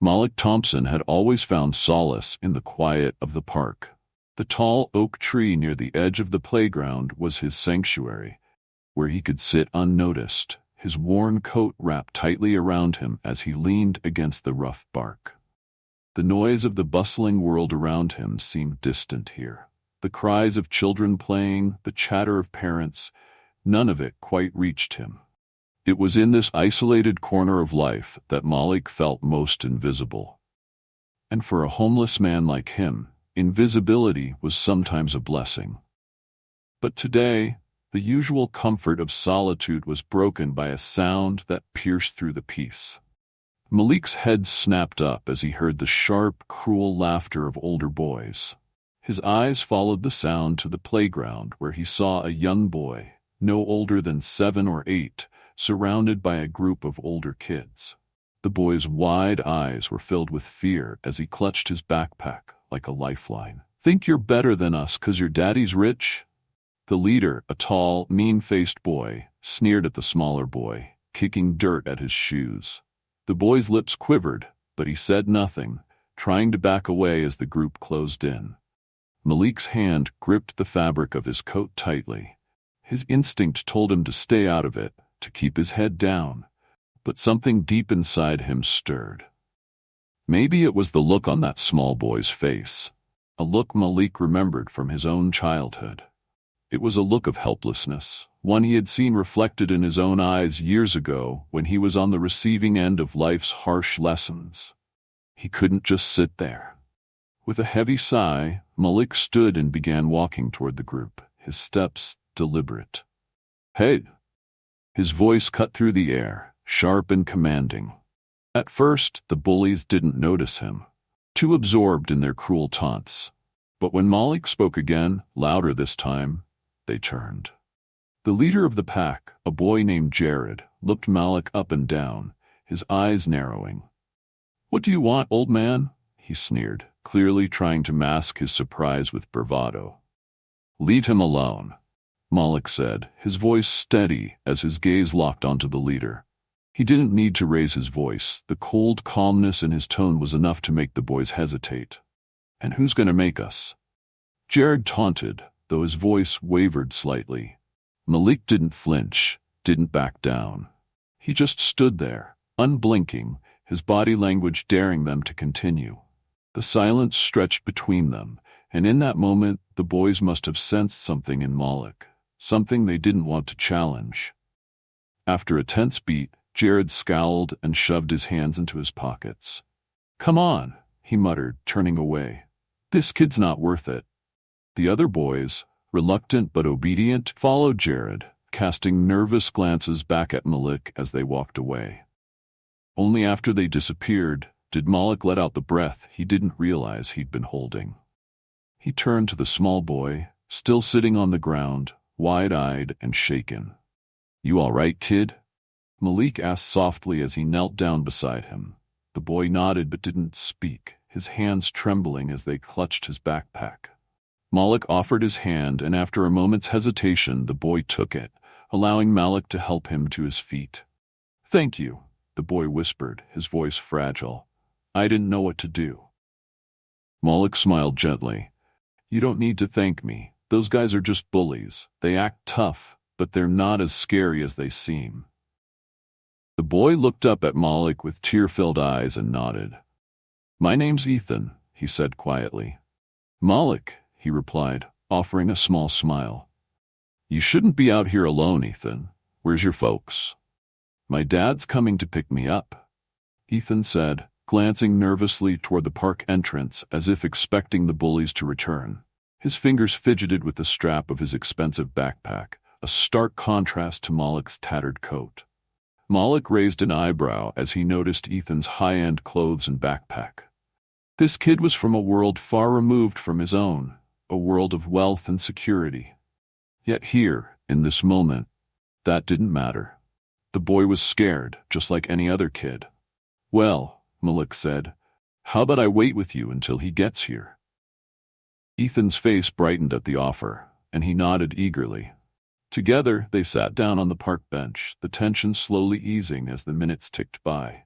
Malik Thompson had always found solace in the quiet of the park. The tall oak tree near the edge of the playground was his sanctuary, where he could sit unnoticed, his worn coat wrapped tightly around him as he leaned against the rough bark. The noise of the bustling world around him seemed distant here. The cries of children playing, the chatter of parents, none of it quite reached him. It was in this isolated corner of life that Malik felt most invisible. And for a homeless man like him, invisibility was sometimes a blessing. But today, the usual comfort of solitude was broken by a sound that pierced through the peace. Malik's head snapped up as he heard the sharp, cruel laughter of older boys. His eyes followed the sound to the playground where he saw a young boy, no older than 7 or 8, surrounded by a group of older kids. The boy's wide eyes were filled with fear as he clutched his backpack like a lifeline. "Think you're better than us 'cause your daddy's rich?" The leader, a tall, mean-faced boy, sneered at the smaller boy, kicking dirt at his shoes. The boy's lips quivered, but he said nothing, trying to back away as the group closed in. Malik's hand gripped the fabric of his coat tightly. His instinct told him to stay out of it, to keep his head down, but something deep inside him stirred. Maybe it was the look on that small boy's face, a look Malik remembered from his own childhood. It was a look of helplessness, one he had seen reflected in his own eyes years ago when he was on the receiving end of life's harsh lessons. He couldn't just sit there. With a heavy sigh, Malik stood and began walking toward the group, his steps deliberate. "Hey!" His voice cut through the air, sharp and commanding. At first, the bullies didn't notice him, too absorbed in their cruel taunts. But when Malik spoke again, louder this time, they turned. The leader of the pack, a boy named Jared, looked Malik up and down, his eyes narrowing. "What do you want, old man?" he sneered, clearly trying to mask his surprise with bravado. "Leave him alone," Malik said, his voice steady as his gaze locked onto the leader. He didn't need to raise his voice. The cold calmness in his tone was enough to make the boys hesitate. "And who's going to make us?" Jared taunted, though his voice wavered slightly. Malik didn't flinch, didn't back down. He just stood there, unblinking, his body language daring them to continue. The silence stretched between them, and in that moment the boys must have sensed something in Malik, something they didn't want to challenge. After a tense beat, Jared scowled and shoved his hands into his pockets. "Come on," he muttered, turning away. "This kid's not worth it." The other boys, reluctant but obedient, followed Jared, casting nervous glances back at Malik as they walked away. Only after they disappeared did Malik let out the breath he didn't realize he'd been holding. He turned to the small boy, still sitting on the ground, wide-eyed and shaken. "You all right, kid?" Malik asked softly as he knelt down beside him. The boy nodded but didn't speak, his hands trembling as they clutched his backpack. Malik offered his hand, and after a moment's hesitation, the boy took it, allowing Malik to help him to his feet. "Thank you," the boy whispered, his voice fragile. "I didn't know what to do." Malik smiled gently. "You don't need to thank me. Those guys are just bullies. They act tough, but they're not as scary as they seem." The boy looked up at Malik with tear-filled eyes and nodded. "My name's Ethan," he said quietly. "Malik," he replied, offering a small smile. "You shouldn't be out here alone, Ethan. Where's your folks?" "My dad's coming to pick me up," Ethan said, glancing nervously toward the park entrance as if expecting the bullies to return. His fingers fidgeted with the strap of his expensive backpack, a stark contrast to Malik's tattered coat. Malik raised an eyebrow as he noticed Ethan's high-end clothes and backpack. This kid was from a world far removed from his own, a world of wealth and security. Yet here, in this moment, that didn't matter. The boy was scared, just like any other kid. "Well," Malik said, "how about I wait with you until he gets here?" Ethan's face brightened at the offer, and he nodded eagerly. Together, they sat down on the park bench, the tension slowly easing as the minutes ticked by.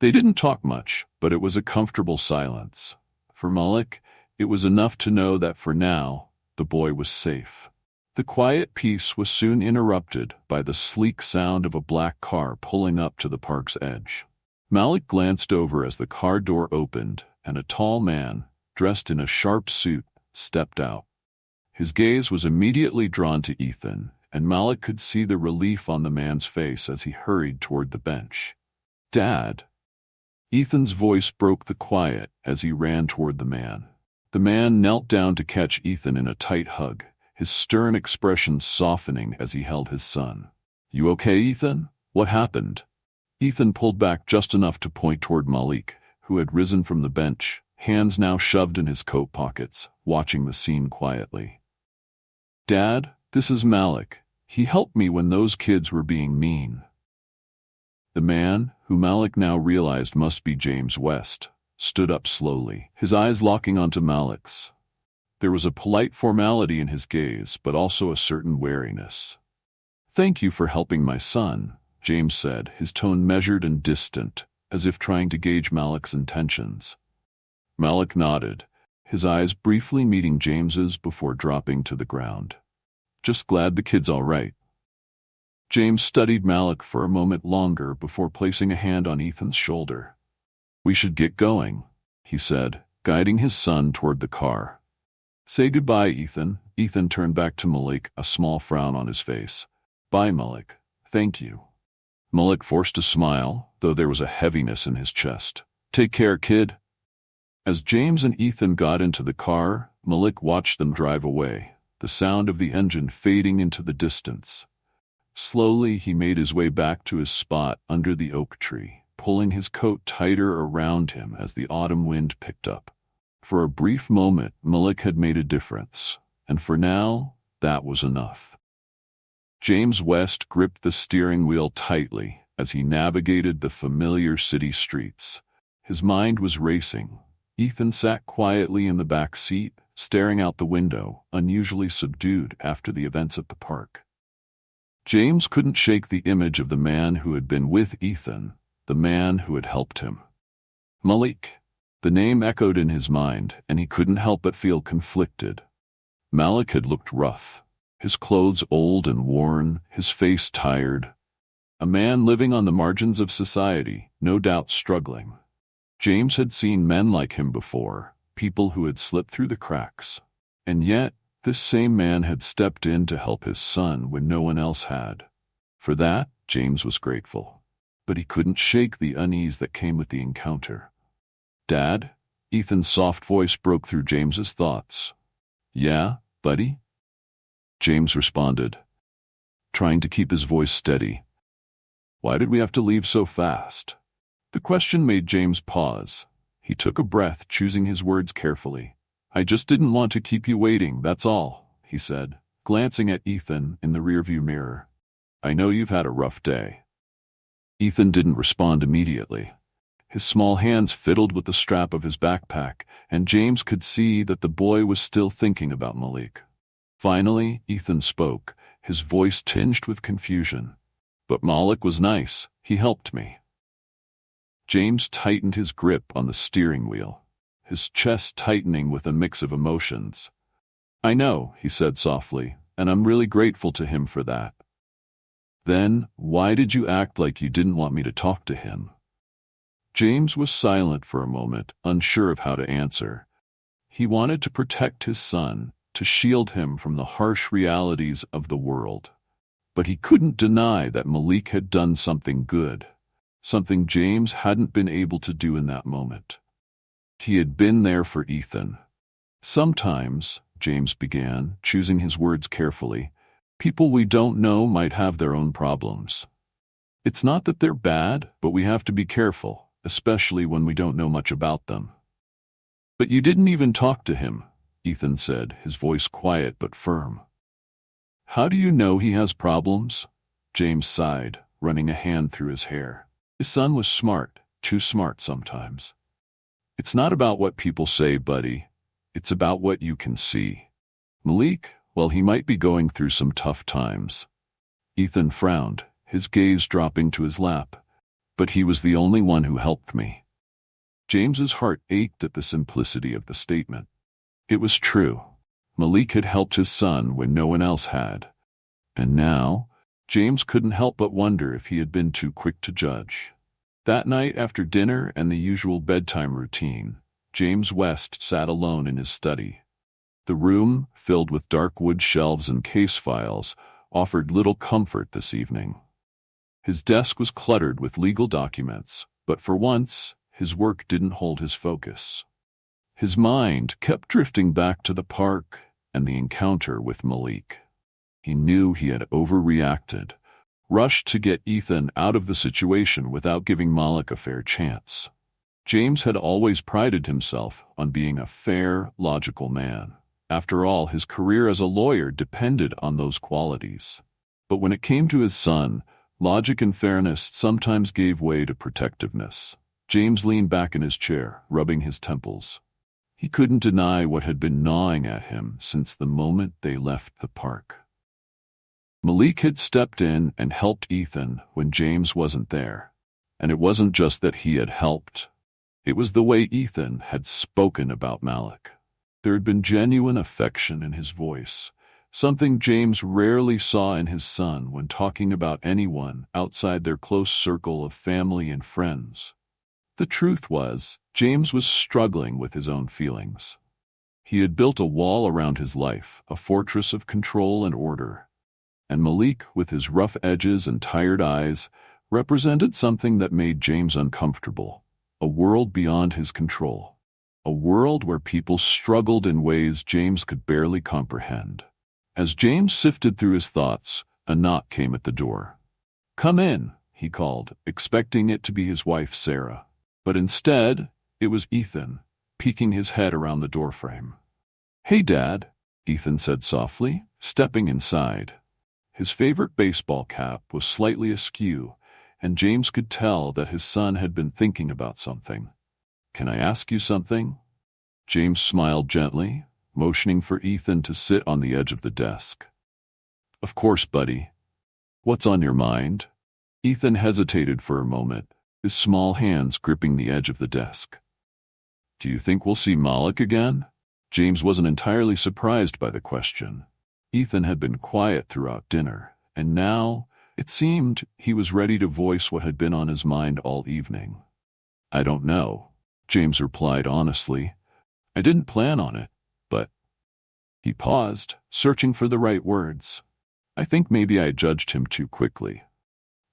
They didn't talk much, but it was a comfortable silence. For Malik, it was enough to know that for now, the boy was safe. The quiet peace was soon interrupted by the sleek sound of a black car pulling up to the park's edge. Malik glanced over as the car door opened, and a tall man, dressed in a sharp suit, stepped out. His gaze was immediately drawn to Ethan, and Malik could see the relief on the man's face as he hurried toward the bench. "Dad." Ethan's voice broke the quiet as he ran toward the man. The man knelt down to catch Ethan in a tight hug, his stern expression softening as he held his son. "You okay, Ethan? What happened?" Ethan pulled back just enough to point toward Malik, who had risen from the bench, hands now shoved in his coat pockets, watching the scene quietly. "Dad, this is Malik. He helped me when those kids were being mean." The man, who Malik now realized must be James West, stood up slowly, his eyes locking onto Malik's. There was a polite formality in his gaze, but also a certain wariness. "Thank you for helping my son," James said, his tone measured and distant, as if trying to gauge Malik's intentions. Malik nodded, his eyes briefly meeting James's before dropping to the ground. "Just glad the kid's all right." James studied Malik for a moment longer before placing a hand on Ethan's shoulder. "We should get going," he said, guiding his son toward the car. "Say goodbye, Ethan." Ethan turned back to Malik, a small frown on his face. "Bye, Malik. Thank you." Malik forced a smile, though there was a heaviness in his chest. "Take care, kid." As James and Ethan got into the car, Malik watched them drive away, the sound of the engine fading into the distance. Slowly, he made his way back to his spot under the oak tree, pulling his coat tighter around him as the autumn wind picked up. For a brief moment, Malik had made a difference, and for now, that was enough. James West gripped the steering wheel tightly as he navigated the familiar city streets. His mind was racing. Ethan sat quietly in the back seat, staring out the window, unusually subdued after the events at the park. James couldn't shake the image of the man who had been with Ethan, the man who had helped him. Malik. The name echoed in his mind, and he couldn't help but feel conflicted. Malik had looked rough, his clothes old and worn, his face tired. A man living on the margins of society, no doubt struggling. James had seen men like him before, people who had slipped through the cracks. And yet, this same man had stepped in to help his son when no one else had. For that, James was grateful. But he couldn't shake the unease that came with the encounter. "Dad?" Ethan's soft voice broke through James's thoughts. "Yeah, buddy?" James responded, trying to keep his voice steady. "Why did we have to leave so fast?" The question made James pause. He took a breath, choosing his words carefully. "I just didn't want to keep you waiting, that's all," he said, glancing at Ethan in the rearview mirror. "I know you've had a rough day." Ethan didn't respond immediately. His small hands fiddled with the strap of his backpack, and James could see that the boy was still thinking about Malik. Finally, Ethan spoke, his voice tinged with confusion. "But Malik was nice. He helped me." James tightened his grip on the steering wheel, his chest tightening with a mix of emotions. "I know," he said softly, "and I'm really grateful to him for that." "Then, why did you act like you didn't want me to talk to him?" James was silent for a moment, unsure of how to answer. He wanted to protect his son, to shield him from the harsh realities of the world. But he couldn't deny that Malik had done something good, something James hadn't been able to do in that moment. He had been there for Ethan. "Sometimes," James began, choosing his words carefully, "people we don't know might have their own problems. It's not that they're bad, but we have to be careful, especially when we don't know much about them." "But you didn't even talk to him," Ethan said, his voice quiet but firm. "How do you know he has problems?" James sighed, running a hand through his hair. His son was smart, too smart sometimes. "It's not about what people say, buddy. It's about what you can see. Malik, well, he might be going through some tough times." Ethan frowned, his gaze dropping to his lap. but he was the only one who helped me. James's heart ached at the simplicity of the statement. It was true. Malik had helped his son when no one else had. And now, James couldn't help but wonder if he had been too quick to judge. That night, after dinner and the usual bedtime routine, James West sat alone in his study. The room, filled with dark wood shelves and case files, offered little comfort this evening. His desk was cluttered with legal documents, but for once, his work didn't hold his focus. His mind kept drifting back to the park and the encounter with Malik. He knew he had overreacted, rushed to get Ethan out of the situation without giving Malik a fair chance. James had always prided himself on being a fair, logical man. After all, his career as a lawyer depended on those qualities. But when it came to his son, logic and fairness sometimes gave way to protectiveness. James leaned back in his chair, rubbing his temples. He couldn't deny what had been gnawing at him since the moment they left the park. Malik had stepped in and helped Ethan when James wasn't there. And it wasn't just that he had helped. It was the way Ethan had spoken about Malik. There had been genuine affection in his voice, something James rarely saw in his son when talking about anyone outside their close circle of family and friends. The truth was, James was struggling with his own feelings. He had built a wall around his life, a fortress of control and order. And Malik, with his rough edges and tired eyes, represented something that made James uncomfortable, a world beyond his control. A world where people struggled in ways James could barely comprehend. As James sifted through his thoughts, a knock came at the door. "Come in," he called, expecting it to be his wife, Sarah. But instead, it was Ethan, peeking his head around the doorframe. "Hey, Dad," Ethan said softly, stepping inside. His favorite baseball cap was slightly askew, and James could tell that his son had been thinking about something. "Can I ask you something?" James smiled gently, motioning for Ethan to sit on the edge of the desk. "Of course, buddy. What's on your mind?" Ethan hesitated for a moment, his small hands gripping the edge of the desk. "Do you think we'll see Malik again?" James wasn't entirely surprised by the question. Ethan had been quiet throughout dinner, and now, it seemed, he was ready to voice what had been on his mind all evening. "I don't know," James replied honestly. "I didn't plan on it, but—" He paused, searching for the right words. "I think maybe I judged him too quickly."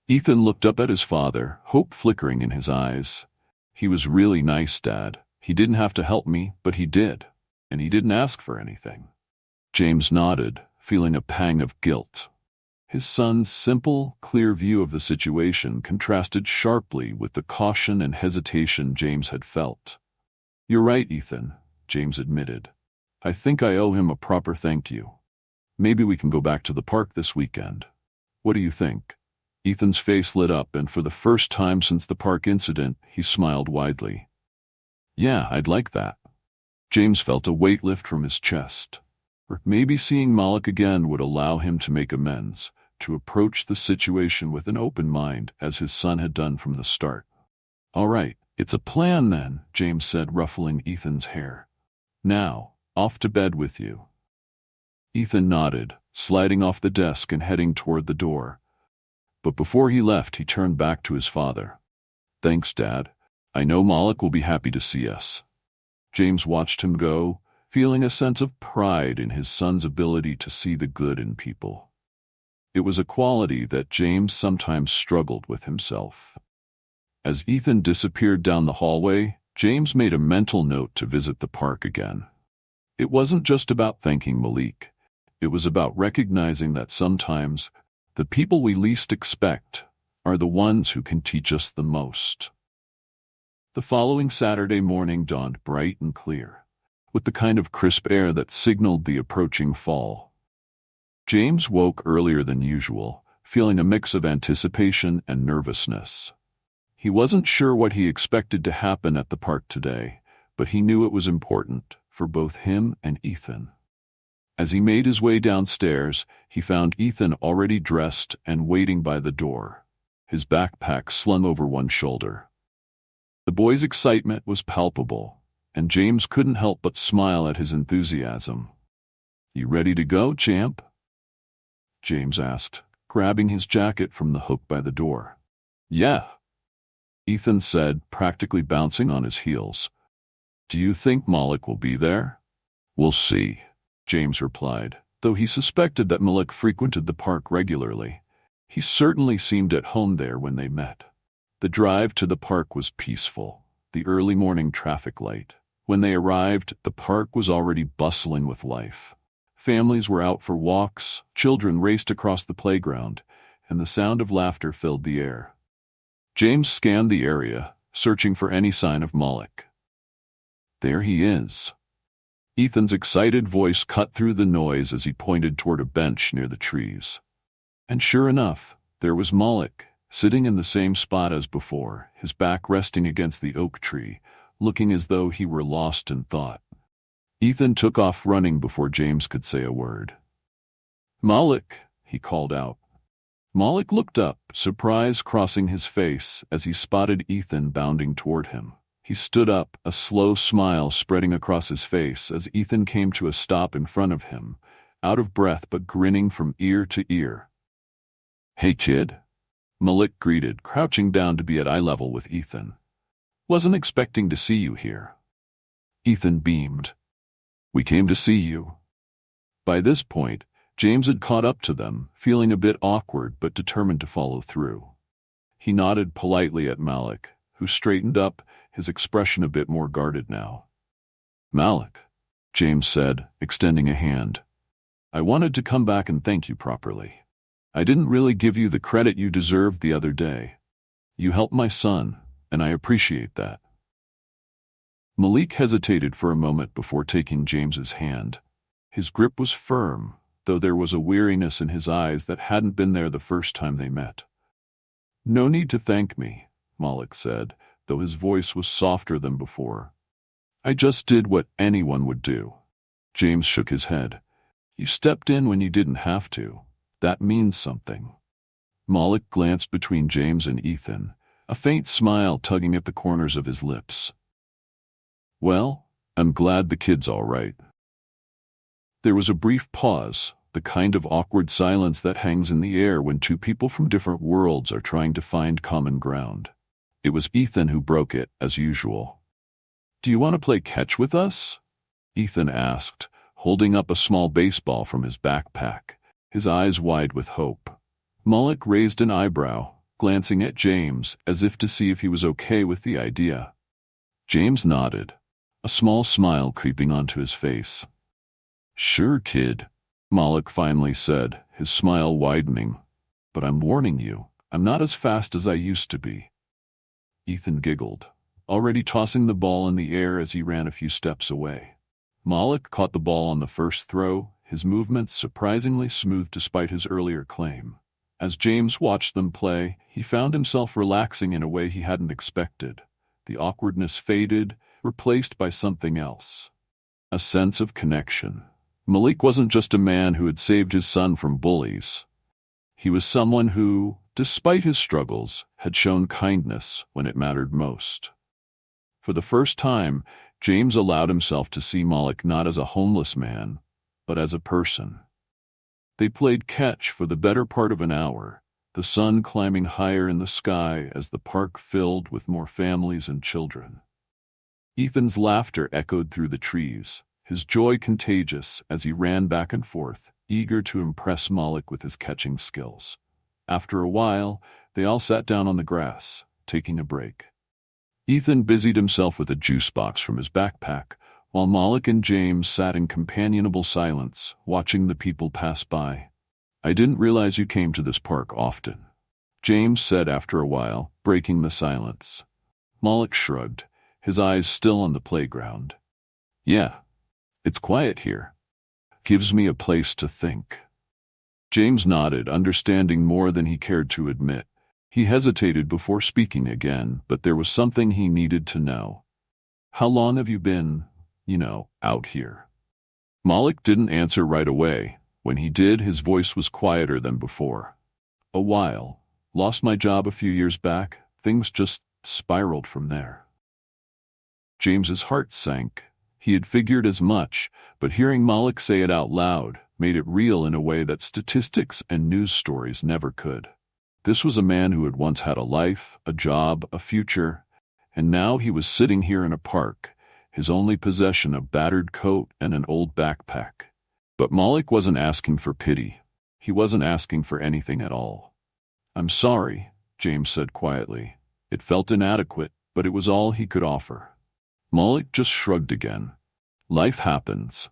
Ethan looked up at his father, hope flickering in his eyes. "He was really nice, Dad. He didn't have to help me, but he did. And he didn't ask for anything." James nodded, feeling a pang of guilt. His son's simple, clear view of the situation contrasted sharply with the caution and hesitation James had felt. "You're right, Ethan," James admitted. "I think I owe him a proper thank you. Maybe we can go back to the park this weekend. What do you think?" Ethan's face lit up, and for the first time since the park incident, he smiled widely. "Yeah, I'd like that." James felt a weight lift from his chest. Or maybe seeing Malik again would allow him to make amends, to approach the situation with an open mind, as his son had done from the start. "All right, it's a plan then," James said, ruffling Ethan's hair. "Now, off to bed with you." Ethan nodded, sliding off the desk and heading toward the door. But before he left, he turned back to his father. "Thanks, Dad. I know Malik will be happy to see us." James watched him go, feeling a sense of pride in his son's ability to see the good in people. It was a quality that James sometimes struggled with himself. As Ethan disappeared down the hallway, James made a mental note to visit the park again. It wasn't just about thanking Malik. It was about recognizing that sometimes the people we least expect are the ones who can teach us the most. The following Saturday morning dawned bright and clear, with the kind of crisp air that signaled the approaching fall. James woke earlier than usual, feeling a mix of anticipation and nervousness. He wasn't sure what he expected to happen at the park today, but he knew it was important for both him and Ethan. As he made his way downstairs, he found Ethan already dressed and waiting by the door. his backpack slung over one shoulder. The boy's excitement was palpable, and James couldn't help but smile at his enthusiasm. "You ready to go, champ?" James asked, grabbing his jacket from the hook by the door. "Yeah," Ethan said, practically bouncing on his heels. "Do you think Malik will be there?" "We'll see," James replied, though he suspected that Malik frequented the park regularly. He certainly seemed at home there when they met. The drive to the park was peaceful, the early morning traffic light. When they arrived, the park was already bustling with life. Families were out for walks, children raced across the playground, and the sound of laughter filled the air. James scanned the area, searching for any sign of Malik. "There he is." Ethan's excited voice cut through the noise as he pointed toward a bench near the trees. And sure enough, there was Malik, sitting in the same spot as before, his back resting against the oak tree, looking as though he were lost in thought. Ethan took off running before James could say a word. "Malik," he called out. Malik looked up, surprise crossing his face as he spotted Ethan bounding toward him. He stood up, a slow smile spreading across his face as Ethan came to a stop in front of him, out of breath but grinning from ear to ear. "Hey, kid," Malik greeted, crouching down to be at eye level with Ethan. "Wasn't expecting to see you here." Ethan beamed. "We came to see you." By this point, James had caught up to them, feeling a bit awkward but determined to follow through. He nodded politely at Malik, who straightened up, his expression a bit more guarded now. "Malik," James said, extending a hand. "I wanted to come back and thank you properly. I didn't really give you the credit you deserved the other day. You helped my son, and I appreciate that." Malik hesitated for a moment before taking James's hand. His grip was firm, though there was a weariness in his eyes that hadn't been there the first time they met. "No need to thank me," Malik said, though his voice was softer than before. "I just did what anyone would do." James shook his head. "You stepped in when you didn't have to. That means something." Malik glanced between James and Ethan, a faint smile tugging at the corners of his lips. "Well, I'm glad the kid's all right." There was a brief pause, the kind of awkward silence that hangs in the air when two people from different worlds are trying to find common ground. It was Ethan who broke it, as usual. "Do you want to play catch with us?" Ethan asked, holding up a small baseball from his backpack, his eyes wide with hope. Malik raised an eyebrow, glancing at James as if to see if he was okay with the idea. James nodded, a small smile creeping onto his face. "Sure, kid," Malik finally said, his smile widening. "But I'm warning you, I'm not as fast as I used to be." Ethan giggled, already tossing the ball in the air as he ran a few steps away. Malik caught the ball on the first throw, his movements surprisingly smooth despite his earlier claim. As James watched them play, he found himself relaxing in a way he hadn't expected. The awkwardness faded, replaced by something else. A sense of connection. Malik wasn't just a man who had saved his son from bullies. He was someone who, despite his struggles, had shown kindness when it mattered most. For the first time, James allowed himself to see Malik not as a homeless man, but as a person. They played catch for the better part of an hour, the sun climbing higher in the sky as the park filled with more families and children. Ethan's laughter echoed through the trees, his joy contagious as he ran back and forth, eager to impress Malik with his catching skills. After a while, they all sat down on the grass, taking a break. Ethan busied himself with a juice box from his backpack, while Malik and James sat in companionable silence, watching the people pass by. "I didn't realize you came to this park often," James said after a while, breaking the silence. Malik shrugged, his eyes still on the playground. "Yeah, it's quiet here. Gives me a place to think." James nodded, understanding more than he cared to admit. He hesitated before speaking again, but there was something he needed to know. "How long have you been, out here?" Malik didn't answer right away. When he did, his voice was quieter than before. "A while," Lost my job a few years back. Things just spiraled from there. James's heart sank. He had figured as much, but hearing Malik say it out loud made it real in a way that statistics and news stories never could. This was a man who had once had a life, a job, a future, and now he was sitting here in a park, his only possession a battered coat and an old backpack. But Malik wasn't asking for pity. He wasn't asking for anything at all. "I'm sorry," James said quietly. It felt inadequate, but it was all he could offer. Malik just shrugged again. Life happens.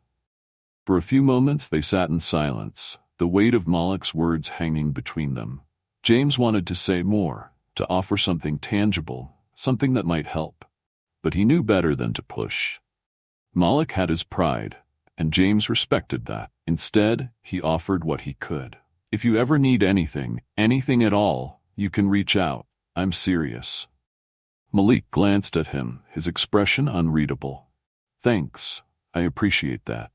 For a few moments they sat in silence, the weight of Malik's words hanging between them. James wanted to say more, to offer something tangible, something that might help. But he knew better than to push. Malik had his pride, and James respected that. Instead, he offered what he could. "If you ever need anything, anything at all, you can reach out. I'm serious." Malik glanced at him, his expression unreadable. "Thanks, I appreciate that."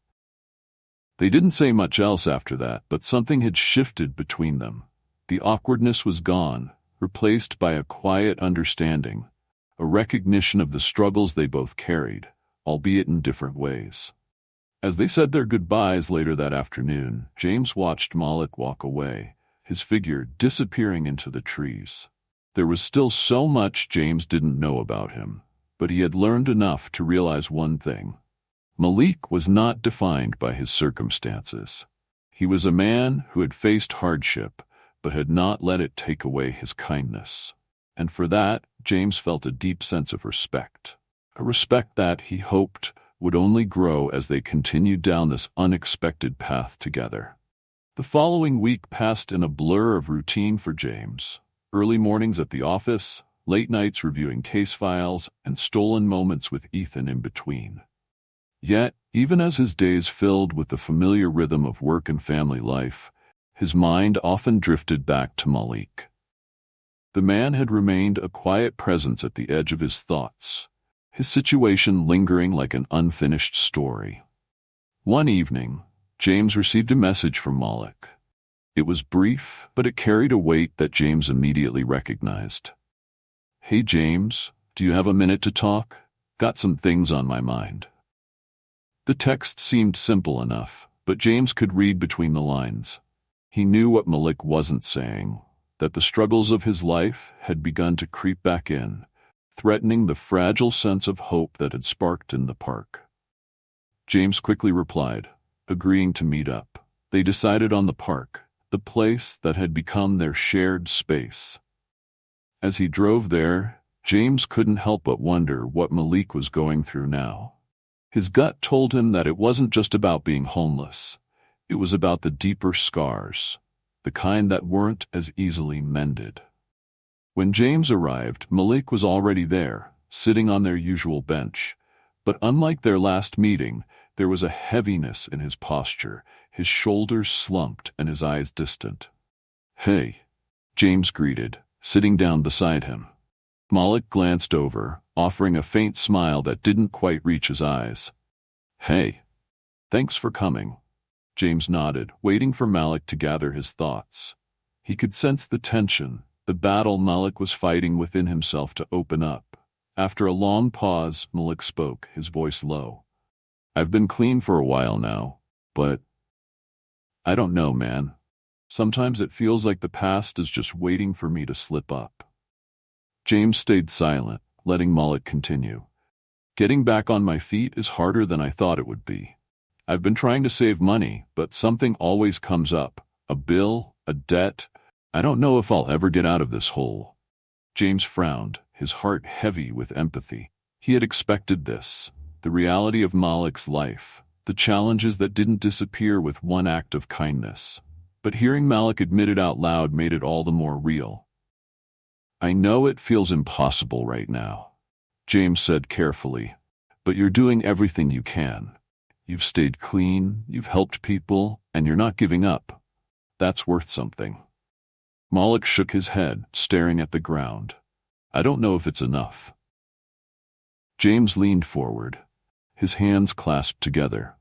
They didn't say much else after that, but something had shifted between them. The awkwardness was gone, replaced by a quiet understanding, a recognition of the struggles they both carried, albeit in different ways. As they said their goodbyes later that afternoon, James watched Malik walk away, his figure disappearing into the trees. There was still so much James didn't know about him, but he had learned enough to realize one thing. Malik was not defined by his circumstances. He was a man who had faced hardship, but had not let it take away his kindness. And for that, James felt a deep sense of respect. A respect that, he hoped, would only grow as they continued down this unexpected path together. The following week passed in a blur of routine for James. Early mornings at the office, late nights reviewing case files, and stolen moments with Ethan in between. Yet, even as his days filled with the familiar rhythm of work and family life, his mind often drifted back to Malik. The man had remained a quiet presence at the edge of his thoughts, his situation lingering like an unfinished story. One evening, James received a message from Malik. It was brief, but it carried a weight that James immediately recognized. "Hey James, do you have a minute to talk? Got some things on my mind." The text seemed simple enough, but James could read between the lines. He knew what Malik wasn't saying, that the struggles of his life had begun to creep back in, threatening the fragile sense of hope that had sparked in the park. James quickly replied, agreeing to meet up. They decided on the park, the place that had become their shared space. As he drove there, James couldn't help but wonder what Malik was going through now. His gut told him that it wasn't just about being homeless. It was about the deeper scars, the kind that weren't as easily mended. When James arrived, Malik was already there, sitting on their usual bench. But unlike their last meeting, there was a heaviness in his posture, his shoulders slumped and his eyes distant. "Hey," James greeted, sitting down beside him. Malik glanced over, offering a faint smile that didn't quite reach his eyes. "Hey, thanks for coming." James nodded, waiting for Malik to gather his thoughts. He could sense the tension, the battle Malik was fighting within himself to open up. After a long pause, Malik spoke, his voice low. "I've been clean for a while now, but I don't know, man. Sometimes it feels like the past is just waiting for me to slip up." James stayed silent, letting Malik continue. "Getting back on my feet is harder than I thought it would be. I've been trying to save money, but something always comes up. A bill, a debt. I don't know if I'll ever get out of this hole." James frowned, his heart heavy with empathy. He had expected this, the reality of Malik's life, the challenges that didn't disappear with one act of kindness. But hearing Malik admit it out loud made it all the more real. "I know it feels impossible right now," James said carefully, "but you're doing everything you can. You've stayed clean, you've helped people, and you're not giving up. That's worth something." Malik shook his head, staring at the ground. "I don't know if it's enough." James leaned forward, his hands clasped together.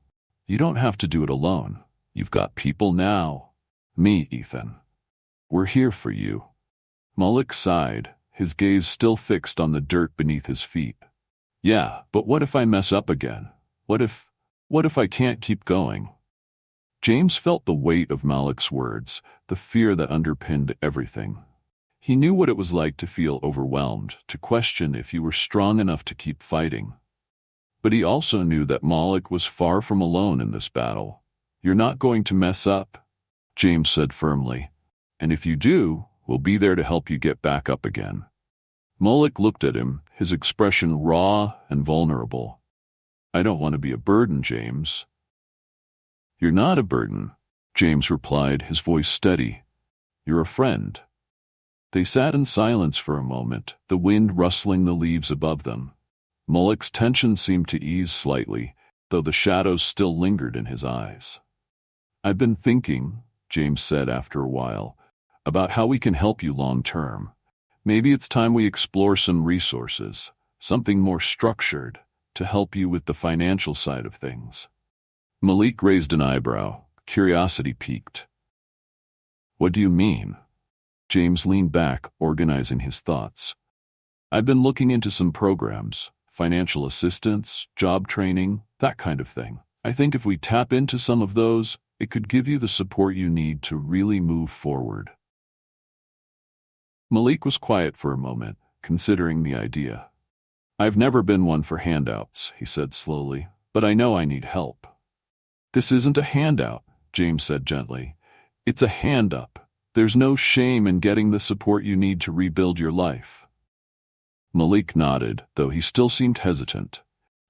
"You don't have to do it alone. You've got people now. Me, Ethan. We're here for you." Malik sighed, his gaze still fixed on the dirt beneath his feet. Yeah, but what if I mess up again? What if I can't keep going? James felt the weight of Malik's words, the fear that underpinned everything. He knew what it was like to feel overwhelmed, to question if you were strong enough to keep fighting. But he also knew that Malik was far from alone in this battle. You're not going to mess up, James said firmly. And if you do, we'll be there to help you get back up again. Malik looked at him, his expression raw and vulnerable. I don't want to be a burden, James. You're not a burden, James replied, his voice steady. You're a friend. They sat in silence for a moment, the wind rustling the leaves above them. Malik's tension seemed to ease slightly, though the shadows still lingered in his eyes. I've been thinking, James said after a while, about how we can help you long term. Maybe it's time we explore some resources, something more structured, to help you with the financial side of things. Malik raised an eyebrow, curiosity piqued. What do you mean? James leaned back, organizing his thoughts. I've been looking into some programs, financial assistance, job training, that kind of thing. I think if we tap into some of those, it could give you the support you need to really move forward. Malik was quiet for a moment, considering the idea. I've never been one for handouts, he said slowly, but I know I need help. This isn't a handout, James said gently. It's a hand up. There's no shame in getting the support you need to rebuild your life. Malik nodded, though he still seemed hesitant.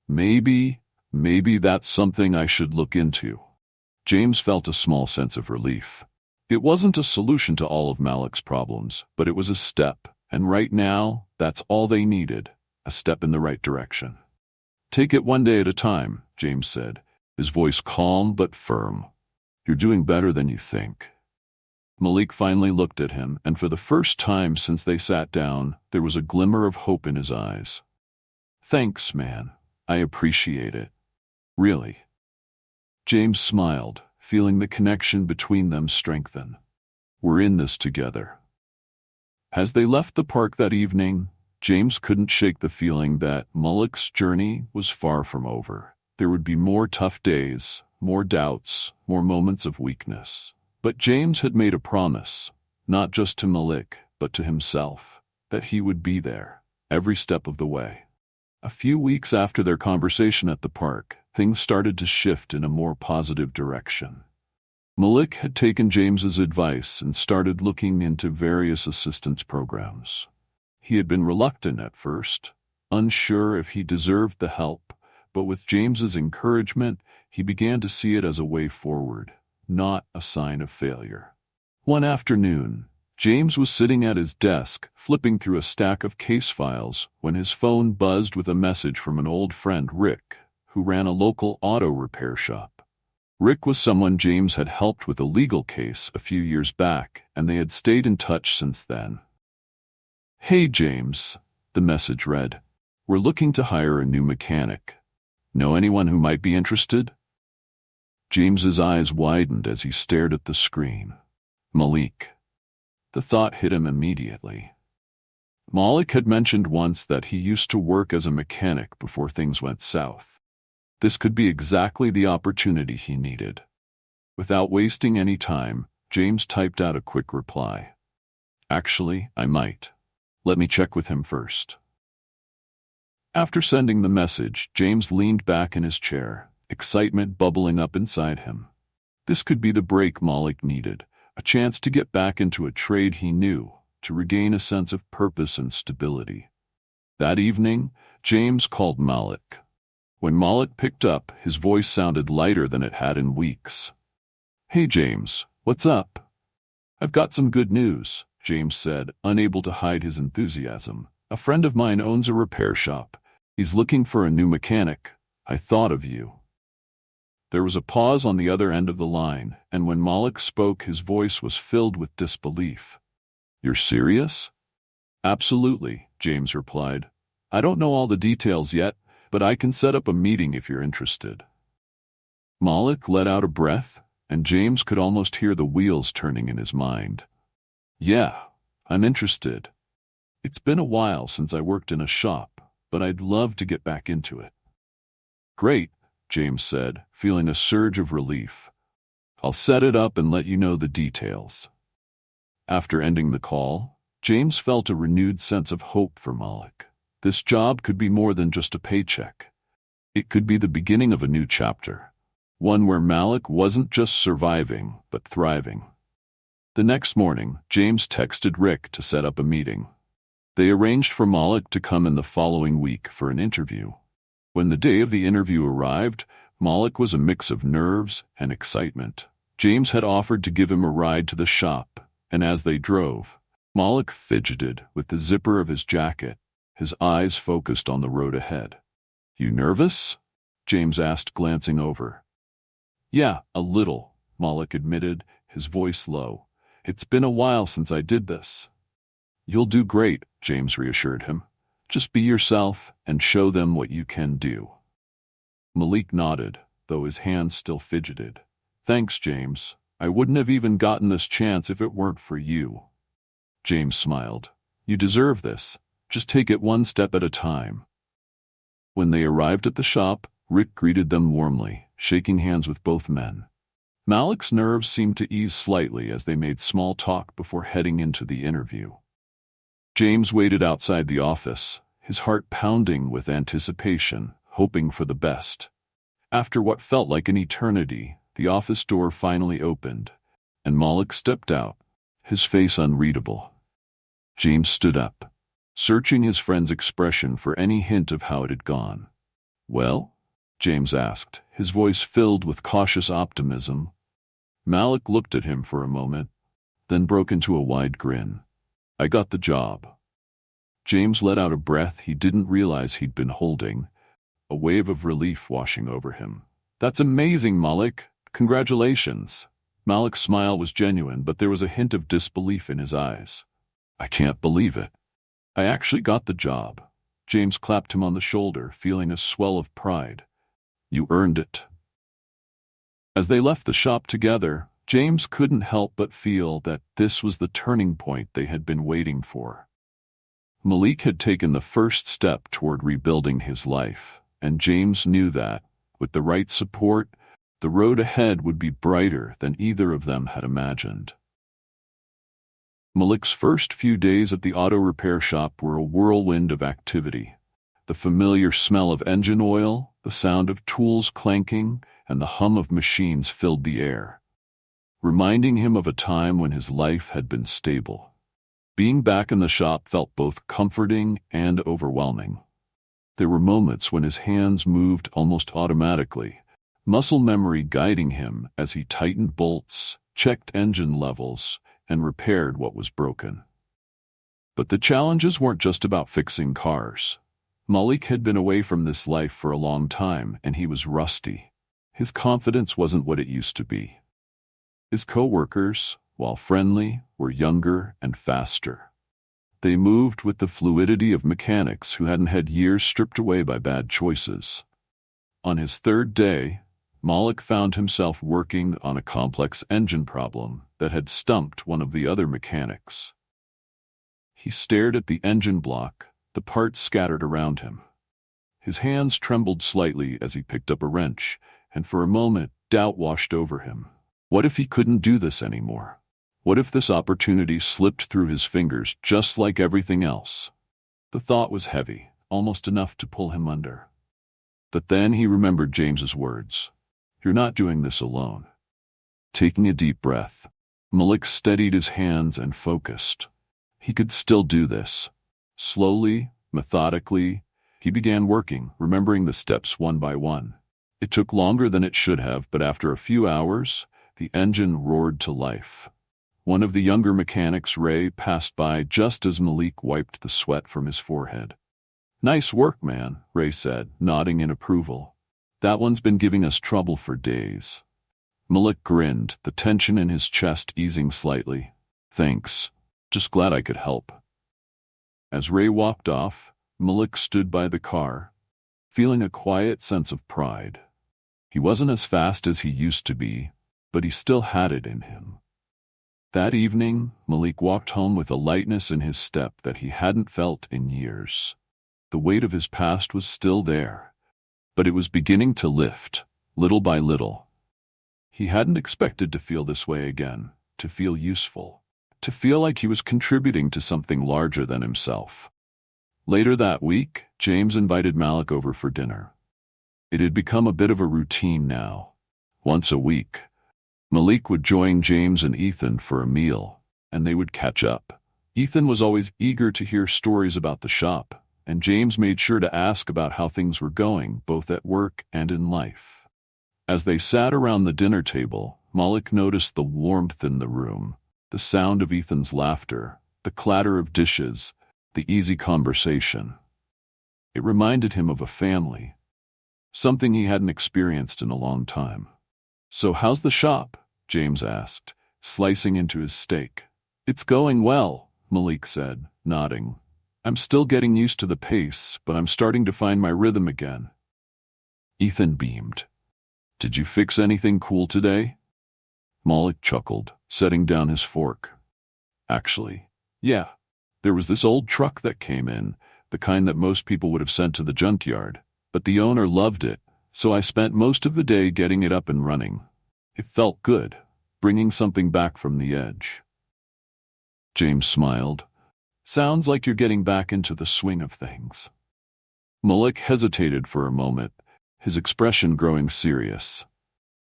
Maybe that's something I should look into. James felt a small sense of relief. It wasn't a solution to all of Malik's problems, but it was a step, and right now, that's all they needed, a step in the right direction. Take it one day at a time, James said, his voice calm but firm. You're doing better than you think. Malik finally looked at him, and for the first time since they sat down, there was a glimmer of hope in his eyes. Thanks, man. I appreciate it. Really. James smiled, feeling the connection between them strengthen. We're in this together. As they left the park that evening, James couldn't shake the feeling that Malik's journey was far from over. There would be more tough days, more doubts, more moments of weakness. But James had made a promise, not just to Malik, but to himself, that he would be there, every step of the way. A few weeks after their conversation at the park, things started to shift in a more positive direction. Malik had taken James's advice and started looking into various assistance programs. He had been reluctant at first, unsure if he deserved the help, but with James's encouragement, he began to see it as a way forward, not a sign of failure. One afternoon, James was sitting at his desk, flipping through a stack of case files, when his phone buzzed with a message from an old friend, Rick, who ran a local auto repair shop. Rick was someone James had helped with a legal case a few years back, and they had stayed in touch since then. Hey James, the message read. We're looking to hire a new mechanic. Know anyone who might be interested? James's eyes widened as he stared at the screen. Malik. The thought hit him immediately. Malik had mentioned once that he used to work as a mechanic before things went south. This could be exactly the opportunity he needed. Without wasting any time, James typed out a quick reply. Actually, I might. Let me check with him first. After sending the message, James leaned back in his chair, excitement bubbling up inside him. This could be the break Malik needed, a chance to get back into a trade he knew, to regain a sense of purpose and stability. That evening, James called Malik. When Malik picked up, his voice sounded lighter than it had in weeks. Hey James, what's up? I've got some good news, James said, unable to hide his enthusiasm. A friend of mine owns a repair shop. He's looking for a new mechanic. I thought of you. There was a pause on the other end of the line, and when Malik spoke, his voice was filled with disbelief. You're serious? Absolutely, James replied. I don't know all the details yet, but I can set up a meeting if you're interested. Malik let out a breath, and James could almost hear the wheels turning in his mind. Yeah, I'm interested. It's been a while since I worked in a shop, but I'd love to get back into it. Great, James said, feeling a surge of relief. I'll set it up and let you know the details. After ending the call, James felt a renewed sense of hope for Malik. This job could be more than just a paycheck. It could be the beginning of a new chapter, one where Malik wasn't just surviving, but thriving. The next morning, James texted Rick to set up a meeting. They arranged for Malik to come in the following week for an interview. When the day of the interview arrived, Malik was a mix of nerves and excitement. James had offered to give him a ride to the shop, and as they drove, Malik fidgeted with the zipper of his jacket, his eyes focused on the road ahead. You nervous? James asked, glancing over. Yeah, a little, Malik admitted, his voice low. It's been a while since I did this. You'll do great, James reassured him. Just be yourself and show them what you can do. Malik nodded, though his hands still fidgeted. Thanks, James. I wouldn't have even gotten this chance if it weren't for you. James smiled. You deserve this. Just take it one step at a time. When they arrived at the shop, Rick greeted them warmly, shaking hands with both men. Malik's nerves seemed to ease slightly as they made small talk before heading into the interview. James waited outside the office, his heart pounding with anticipation, hoping for the best. After what felt like an eternity, the office door finally opened, and Malik stepped out, his face unreadable. James stood up, searching his friend's expression for any hint of how it had gone. Well? James asked, his voice filled with cautious optimism. Malik looked at him for a moment, then broke into a wide grin. I got the job. James let out a breath he didn't realize he'd been holding, a wave of relief washing over him. That's amazing, Malik. Congratulations. Malik's smile was genuine, but there was a hint of disbelief in his eyes. I can't believe it. I actually got the job. James clapped him on the shoulder, feeling a swell of pride. You earned it. As they left the shop together, James couldn't help but feel that this was the turning point they had been waiting for. Malik had taken the first step toward rebuilding his life, and James knew that, with the right support, the road ahead would be brighter than either of them had imagined. Malik's first few days at the auto repair shop were a whirlwind of activity. The familiar smell of engine oil, the sound of tools clanking, and the hum of machines filled the air, reminding him of a time when his life had been stable. Being back in the shop felt both comforting and overwhelming. There were moments when his hands moved almost automatically, muscle memory guiding him as he tightened bolts, checked engine levels, and repaired what was broken. But the challenges weren't just about fixing cars. Malik had been away from this life for a long time, and he was rusty. His confidence wasn't what it used to be. His co-workers, while friendly, were younger and faster. They moved with the fluidity of mechanics who hadn't had years stripped away by bad choices. On his third day, Malik found himself working on a complex engine problem that had stumped one of the other mechanics. He stared at the engine block, the parts scattered around him. His hands trembled slightly as he picked up a wrench, and for a moment, doubt washed over him. What if he couldn't do this anymore? What if this opportunity slipped through his fingers just like everything else? The thought was heavy, almost enough to pull him under. But then he remembered James's words. You're not doing this alone. Taking a deep breath, Malik steadied his hands and focused. He could still do this. Slowly, methodically, he began working, remembering the steps one by one. It took longer than it should have, but after a few hours, the engine roared to life. One of the younger mechanics, Ray, passed by just as Malik wiped the sweat from his forehead. Nice work, man, Ray said, nodding in approval. That one's been giving us trouble for days. Malik grinned, the tension in his chest easing slightly. Thanks. Just glad I could help. As Ray walked off, Malik stood by the car, feeling a quiet sense of pride. He wasn't as fast as he used to be, but he still had it in him. That evening, Malik walked home with a lightness in his step that he hadn't felt in years. The weight of his past was still there, but it was beginning to lift, little by little. He hadn't expected to feel this way again, to feel useful, to feel like he was contributing to something larger than himself. Later that week, James invited Malik over for dinner. It had become a bit of a routine now. Once a week, Malik would join James and Ethan for a meal, and they would catch up. Ethan was always eager to hear stories about the shop, and James made sure to ask about how things were going, both at work and in life. As they sat around the dinner table, Malik noticed the warmth in the room, the sound of Ethan's laughter, the clatter of dishes, the easy conversation. It reminded him of a family, something he hadn't experienced in a long time. "So how's the shop?" James asked, slicing into his steak. "It's going well," Malik said, nodding. "I'm still getting used to the pace, but I'm starting to find my rhythm again." Ethan beamed. "Did you fix anything cool today?" Malik chuckled, setting down his fork. "Actually, yeah. There was this old truck that came in, the kind that most people would have sent to the junkyard, but the owner loved it, so I spent most of the day getting it up and running. It felt good, bringing something back from the edge." James smiled. "Sounds like you're getting back into the swing of things." Malik hesitated for a moment, his expression growing serious.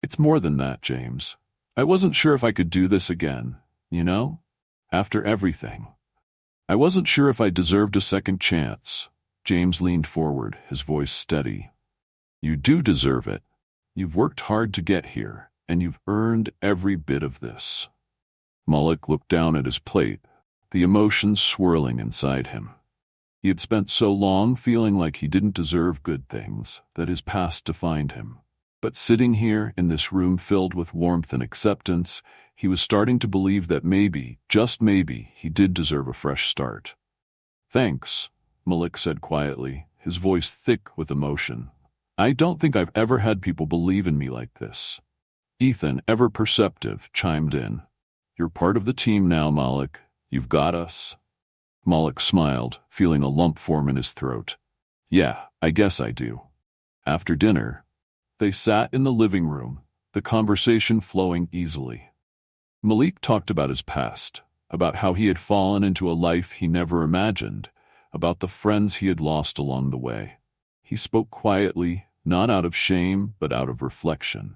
"It's more than that, James. I wasn't sure if I could do this again, you know? After everything. I wasn't sure if I deserved a second chance." James leaned forward, his voice steady. "You do deserve it. You've worked hard to get here, and you've earned every bit of this." Malik looked down at his plate, the emotions swirling inside him. He had spent so long feeling like he didn't deserve good things, that his past defined him. But sitting here in this room filled with warmth and acceptance, he was starting to believe that maybe, just maybe, he did deserve a fresh start. "Thanks," Malik said quietly, his voice thick with emotion. "I don't think I've ever had people believe in me like this." Ethan, ever perceptive, chimed in. "You're part of the team now, Malik. You've got us." Malik smiled, feeling a lump form in his throat. "Yeah, I guess I do." After dinner, they sat in the living room, the conversation flowing easily. Malik talked about his past, about how he had fallen into a life he never imagined, about the friends he had lost along the way. He spoke quietly, not out of shame, but out of reflection,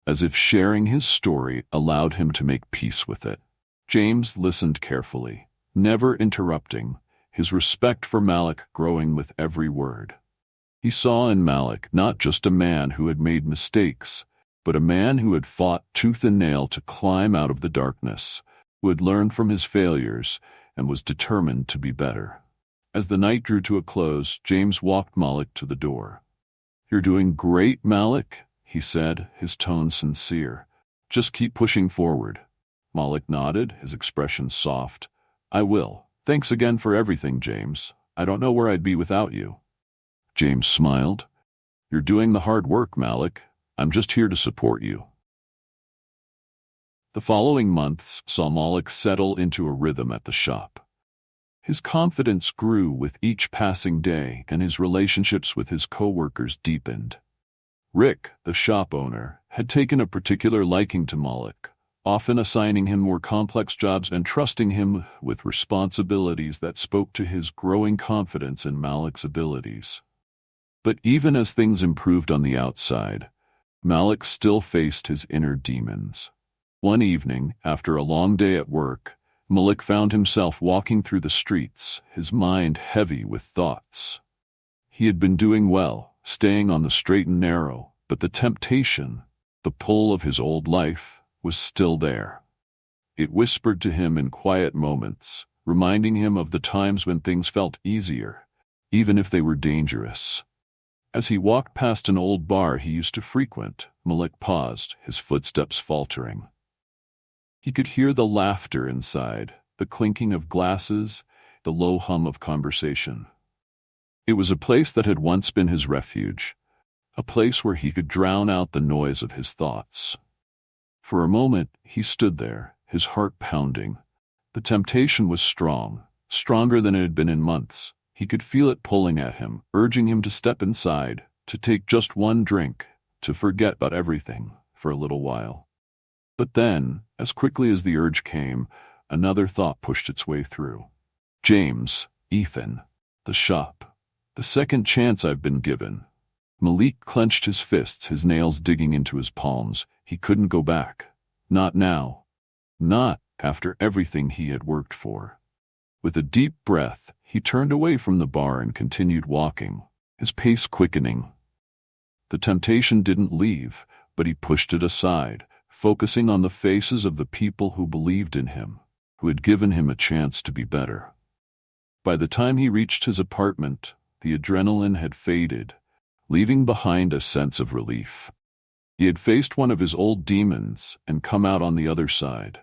as if sharing his story allowed him to make peace with it. James listened carefully, never interrupting, his respect for Malik growing with every word. He saw in Malik not just a man who had made mistakes, but a man who had fought tooth and nail to climb out of the darkness, who had learned from his failures and was determined to be better. As the night drew to a close, James walked Malik to the door. "You're doing great, Malik," he said, his tone sincere. "Just keep pushing forward." Malik nodded, his expression soft. "I will. Thanks again for everything, James. I don't know where I'd be without you." James smiled. "You're doing the hard work, Malik. I'm just here to support you." The following months saw Malik settle into a rhythm at the shop. His confidence grew with each passing day, and his relationships with his co-workers deepened. Rick, the shop owner, had taken a particular liking to Malik, often assigning him more complex jobs and trusting him with responsibilities that spoke to his growing confidence in Malik's abilities. But even as things improved on the outside, Malik still faced his inner demons. One evening, after a long day at work, Malik found himself walking through the streets, his mind heavy with thoughts. He had been doing well, staying on the straight and narrow, but the temptation, the pull of his old life, was still there. It whispered to him in quiet moments, reminding him of the times when things felt easier, even if they were dangerous. As he walked past an old bar he used to frequent, Malik paused, his footsteps faltering. He could hear the laughter inside, the clinking of glasses, the low hum of conversation. It was a place that had once been his refuge, a place where he could drown out the noise of his thoughts. For a moment, he stood there, his heart pounding. The temptation was strong, stronger than it had been in months. He could feel it pulling at him, urging him to step inside, to take just one drink, to forget about everything for a little while. But then, as quickly as the urge came, another thought pushed its way through. James, Ethan, the shop. The second chance I've been given. Malik clenched his fists, his nails digging into his palms. He couldn't go back. Not now. Not after everything he had worked for. With a deep breath, he turned away from the bar and continued walking, his pace quickening. The temptation didn't leave, but he pushed it aside, focusing on the faces of the people who believed in him, who had given him a chance to be better. By the time he reached his apartment, the adrenaline had faded, leaving behind a sense of relief. He had faced one of his old demons and come out on the other side.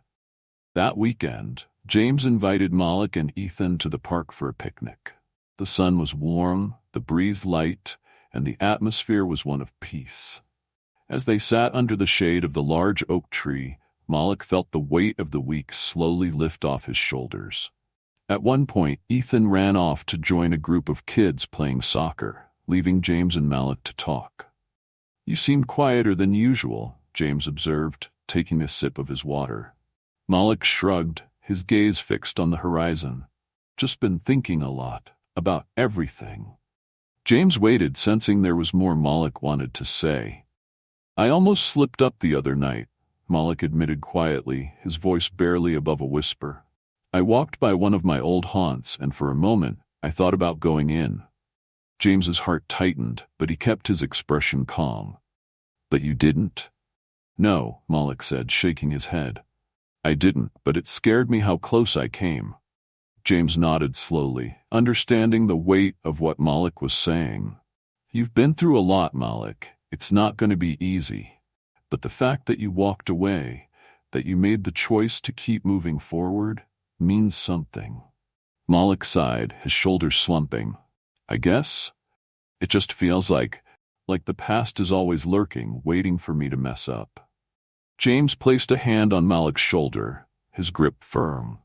That weekend, James invited Malik and Ethan to the park for a picnic. The sun was warm, the breeze light, and the atmosphere was one of peace. As they sat under the shade of the large oak tree, Malik felt the weight of the week slowly lift off his shoulders. At one point, Ethan ran off to join a group of kids playing soccer, leaving James and Malik to talk. "You seemed quieter than usual," James observed, taking a sip of his water. Malik shrugged, his gaze fixed on the horizon. "Just been thinking a lot, about everything." James waited, sensing there was more Malik wanted to say. "I almost slipped up the other night," Malik admitted quietly, his voice barely above a whisper. "I walked by one of my old haunts, and for a moment, I thought about going in." James's heart tightened, but he kept his expression calm. "But you didn't?" "No," Malik said, shaking his head. "I didn't, but it scared me how close I came." James nodded slowly, understanding the weight of what Malik was saying. "You've been through a lot, Malik. It's not going to be easy. But the fact that you walked away, that you made the choice to keep moving forward, means something." Malik sighed, his shoulders slumping. "I guess it just feels like the past is always lurking, waiting for me to mess up." James placed a hand on Malik's shoulder, his grip firm.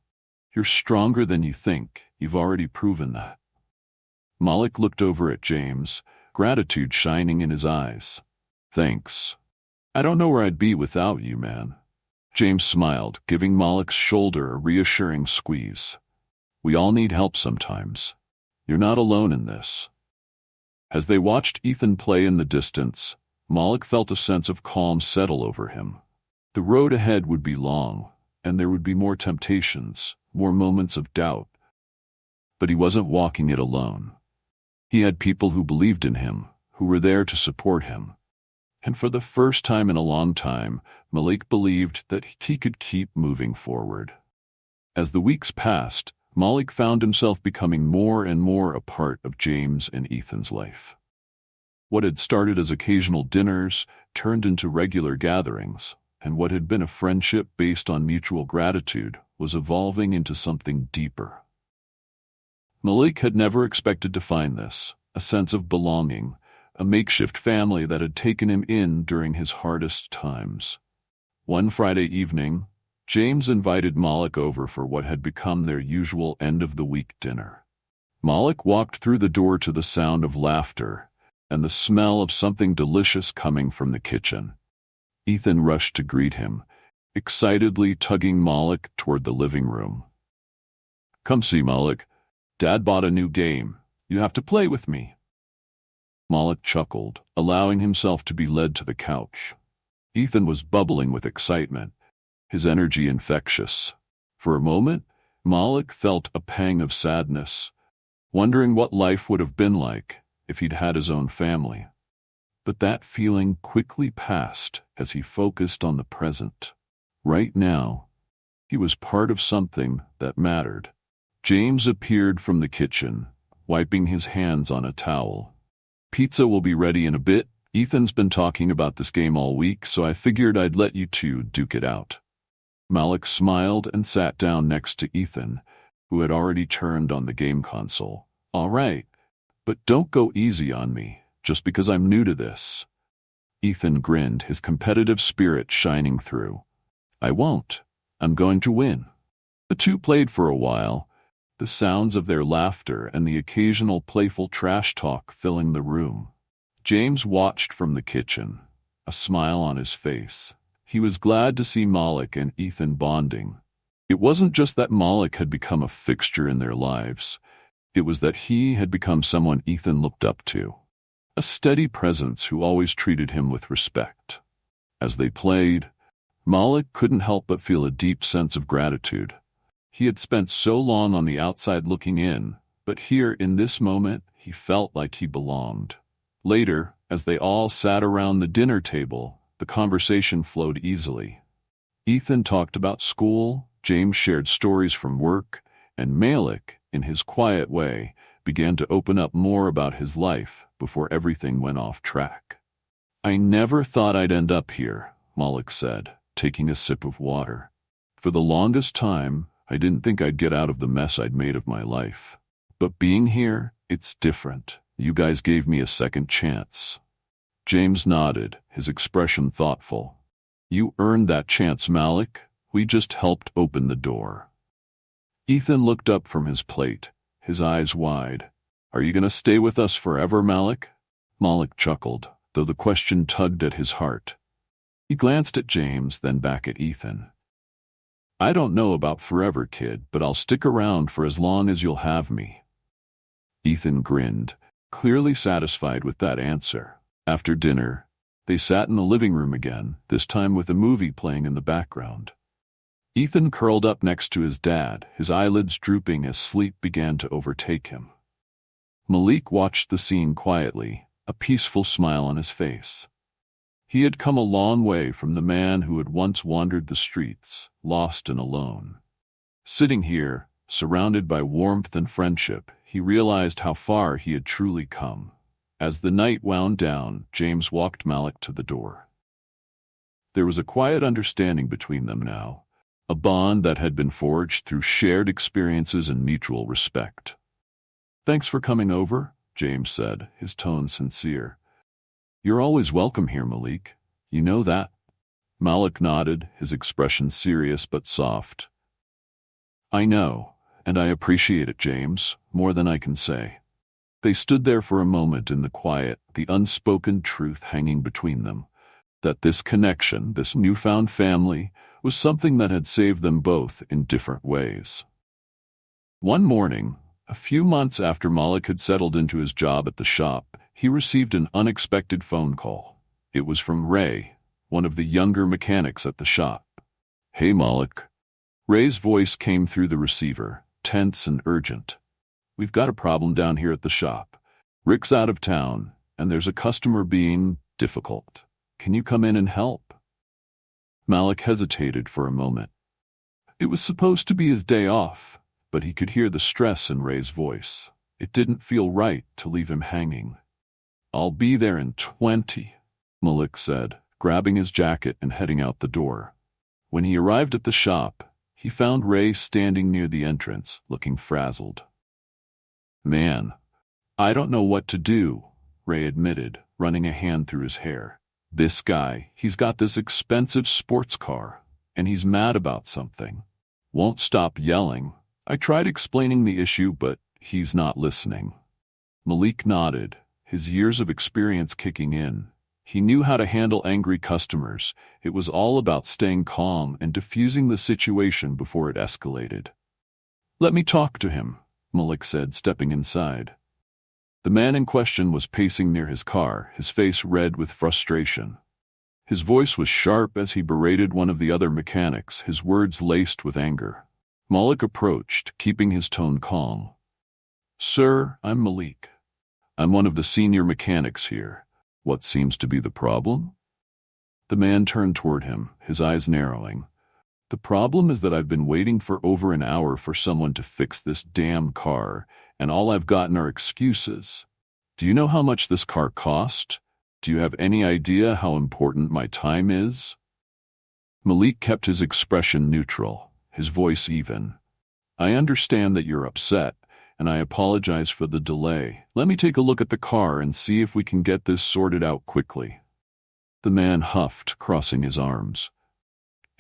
"You're stronger than you think. You've already proven that." Malik looked over at James, gratitude shining in his eyes. "Thanks. I don't know where I'd be without you, man." James smiled, giving Malik's shoulder a reassuring squeeze. "We all need help sometimes. You're not alone in this." As they watched Ethan play in the distance, Malik felt a sense of calm settle over him. The road ahead would be long, and there would be more temptations, more moments of doubt. But he wasn't walking it alone. He had people who believed in him, who were there to support him. And for the first time in a long time, Malik believed that he could keep moving forward. As the weeks passed, Malik found himself becoming more and more a part of James and Ethan's life. What had started as occasional dinners turned into regular gatherings, and what had been a friendship based on mutual gratitude was evolving into something deeper. Malik had never expected to find this, a sense of belonging, a makeshift family that had taken him in during his hardest times. One Friday evening, James invited Malik over for what had become their usual end-of-the-week dinner. Malik walked through the door to the sound of laughter and the smell of something delicious coming from the kitchen. Ethan rushed to greet him, excitedly tugging Malik toward the living room. "Come see, Malik. Dad bought a new game. You have to play with me." Malik chuckled, allowing himself to be led to the couch. Ethan was bubbling with excitement, his energy infectious. For a moment, Malik felt a pang of sadness, wondering what life would have been like if he'd had his own family. But that feeling quickly passed as he focused on the present. Right now, he was part of something that mattered. James appeared from the kitchen, wiping his hands on a towel. "Pizza will be ready in a bit. Ethan's been talking about this game all week, so I figured I'd let you two duke it out." Malik smiled and sat down next to Ethan, who had already turned on the game console. "All right, but don't go easy on me, just because I'm new to this." Ethan grinned, his competitive spirit shining through. "I won't. I'm going to win." The two played for a while, the sounds of their laughter and the occasional playful trash talk filling the room. James watched from the kitchen, a smile on his face. He was glad to see Malik and Ethan bonding. It wasn't just that Malik had become a fixture in their lives. It was that he had become someone Ethan looked up to, a steady presence who always treated him with respect. As they played, Malik couldn't help but feel a deep sense of gratitude. He had spent so long on the outside looking in, but here in this moment he felt like he belonged. Later, as they all sat around the dinner table, the conversation flowed easily. Ethan talked about school, James shared stories from work, and Malik, in his quiet way, began to open up more about his life before everything went off track. "I never thought I'd end up here," Malik said, taking a sip of water. "For the longest time, I didn't think I'd get out of the mess I'd made of my life. But being here, it's different. You guys gave me a second chance." James nodded, his expression thoughtful. "You earned that chance, Malik. We just helped open the door." Ethan looked up from his plate, his eyes wide. "Are you going to stay with us forever, Malik?" Malik chuckled, though the question tugged at his heart. He glanced at James, then back at Ethan. "I don't know about forever, kid, but I'll stick around for as long as you'll have me." Ethan grinned, clearly satisfied with that answer. After dinner, they sat in the living room again, this time with a movie playing in the background. Ethan curled up next to his dad, his eyelids drooping as sleep began to overtake him. Malik watched the scene quietly, a peaceful smile on his face. He had come a long way from the man who had once wandered the streets, lost and alone. Sitting here, surrounded by warmth and friendship, he realized how far he had truly come. As the night wound down, James walked Malik to the door. There was a quiet understanding between them now, a bond that had been forged through shared experiences and mutual respect. "Thanks for coming over," James said, his tone sincere. "You're always welcome here, Malik. You know that?" Malik nodded, his expression serious but soft. "I know, and I appreciate it, James, more than I can say." They stood there for a moment in the quiet, the unspoken truth hanging between them, that this connection, this newfound family, was something that had saved them both in different ways. One morning, a few months after Malik had settled into his job at the shop, he received an unexpected phone call. It was from Ray, one of the younger mechanics at the shop. "Hey, Malik." Ray's voice came through the receiver, tense and urgent. "We've got a problem down here at the shop. Rick's out of town, and there's a customer being difficult. Can you come in and help?" Malik hesitated for a moment. It was supposed to be his day off, but he could hear the stress in Ray's voice. It didn't feel right to leave him hanging. "I'll be there in 20, Malik said, grabbing his jacket and heading out the door. When he arrived at the shop, he found Ray standing near the entrance, looking frazzled. "Man, I don't know what to do," Ray admitted, running a hand through his hair. "This guy, he's got this expensive sports car, and he's mad about something. Won't stop yelling. I tried explaining the issue, but he's not listening." Malik nodded, his years of experience kicking in. He knew how to handle angry customers. It was all about staying calm and diffusing the situation before it escalated. "Let me talk to him," Malik said, stepping inside. The man in question was pacing near his car, his face red with frustration. His voice was sharp as he berated one of the other mechanics, his words laced with anger. Malik approached, keeping his tone calm. "Sir, I'm Malik. I'm one of the senior mechanics here. What seems to be the problem?" The man turned toward him, his eyes narrowing. "The problem is that I've been waiting for over an hour for someone to fix this damn car, and all I've gotten are excuses. Do you know how much this car cost? Do you have any idea how important my time is?" Malik kept his expression neutral, his voice even. "I understand that you're upset, and I apologize for the delay. Let me take a look at the car and see if we can get this sorted out quickly." The man huffed, crossing his arms.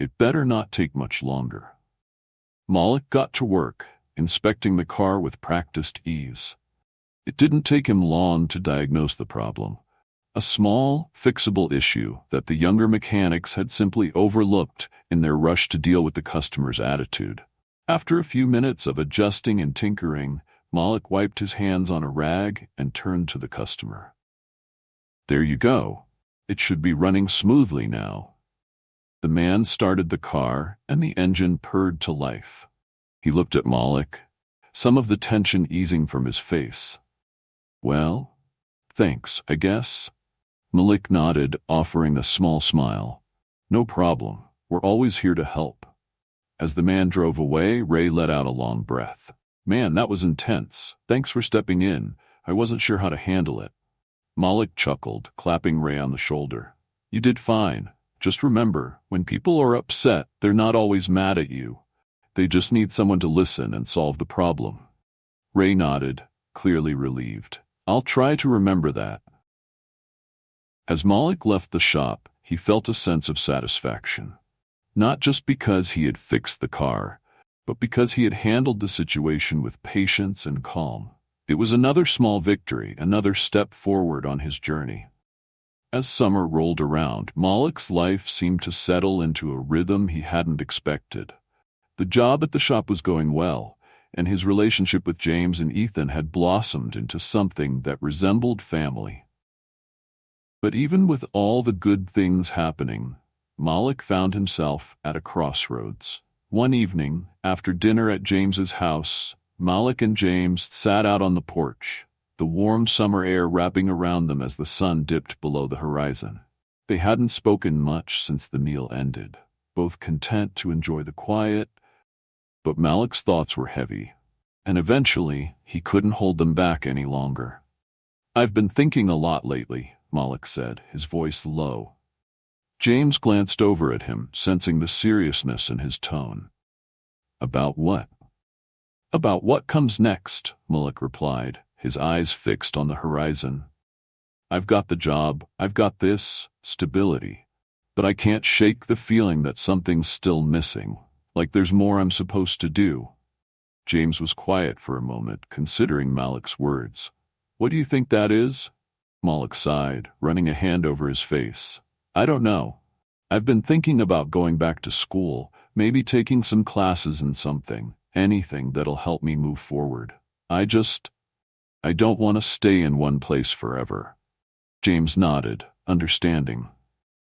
It better not take much longer. Malik got to work, inspecting the car with practiced ease. It didn't take him long to diagnose the problem. A small, fixable issue that the younger mechanics had simply overlooked in their rush to deal with the customer's attitude. After a few minutes of adjusting and tinkering, Malik wiped his hands on a rag and turned to the customer. "There you go. It should be running smoothly now." The man started the car, and the engine purred to life. He looked at Malik, some of the tension easing from his face. "Well, thanks, I guess." Malik nodded, offering a small smile. "No problem. We're always here to help." As the man drove away, Ray let out a long breath. "Man, that was intense. Thanks for stepping in. I wasn't sure how to handle it." Malik chuckled, clapping Ray on the shoulder. "You did fine. Just remember, when people are upset, they're not always mad at you. They just need someone to listen and solve the problem." Ray nodded, clearly relieved. "I'll try to remember that." As Malik left the shop, he felt a sense of satisfaction. Not just because he had fixed the car, but because he had handled the situation with patience and calm. It was another small victory, another step forward on his journey. As summer rolled around, Malik's life seemed to settle into a rhythm he hadn't expected. The job at the shop was going well, and his relationship with James and Ethan had blossomed into something that resembled family. But even with all the good things happening, Malik found himself at a crossroads. One evening, after dinner at James's house, Malik and James sat out on the porch, the warm summer air wrapping around them as the sun dipped below the horizon. They hadn't spoken much since the meal ended, both content to enjoy the quiet, but Malik's thoughts were heavy, and eventually he couldn't hold them back any longer. "I've been thinking a lot lately," Malik said, his voice low. James glanced over at him, sensing the seriousness in his tone. "About what?" "About what comes next," Malik replied, his eyes fixed on the horizon. "I've got the job, I've got this stability, but I can't shake the feeling that something's still missing, like there's more I'm supposed to do." James was quiet for a moment, considering Malik's words. "What do you think that is?" Malik sighed, running a hand over his face. "I don't know. I've been thinking about going back to school, maybe taking some classes in something, anything that'll help me move forward. I don't want to stay in one place forever." James nodded, understanding.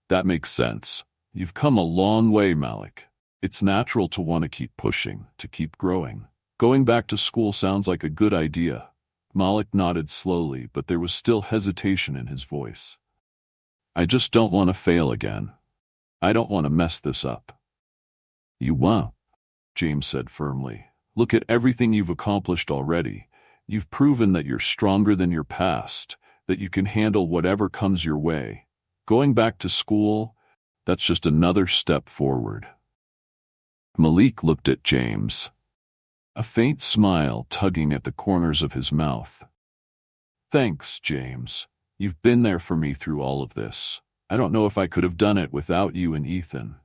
"That makes sense. You've come a long way, Malik. It's natural to want to keep pushing, to keep growing. Going back to school sounds like a good idea." Malik nodded slowly, but there was still hesitation in his voice. "I just don't want to fail again. I don't want to mess this up." "You won't," James said firmly. "Look at everything you've accomplished already. You've proven that you're stronger than your past, that you can handle whatever comes your way. Going back to school, that's just another step forward." Malik looked at James, a faint smile tugging at the corners of his mouth. "Thanks, James. You've been there for me through all of this. I don't know if I could have done it without you and Ethan."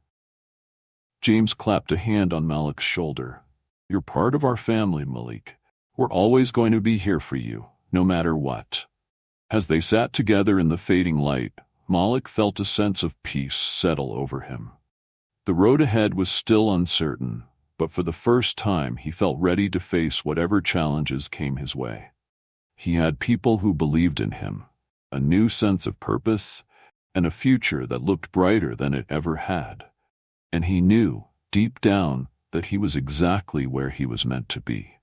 James clapped a hand on Malik's shoulder. "You're part of our family, Malik. We're always going to be here for you, no matter what." As they sat together in the fading light, Malik felt a sense of peace settle over him. The road ahead was still uncertain, but for the first time he felt ready to face whatever challenges came his way. He had people who believed in him, a new sense of purpose, and a future that looked brighter than it ever had. And he knew, deep down, that he was exactly where he was meant to be.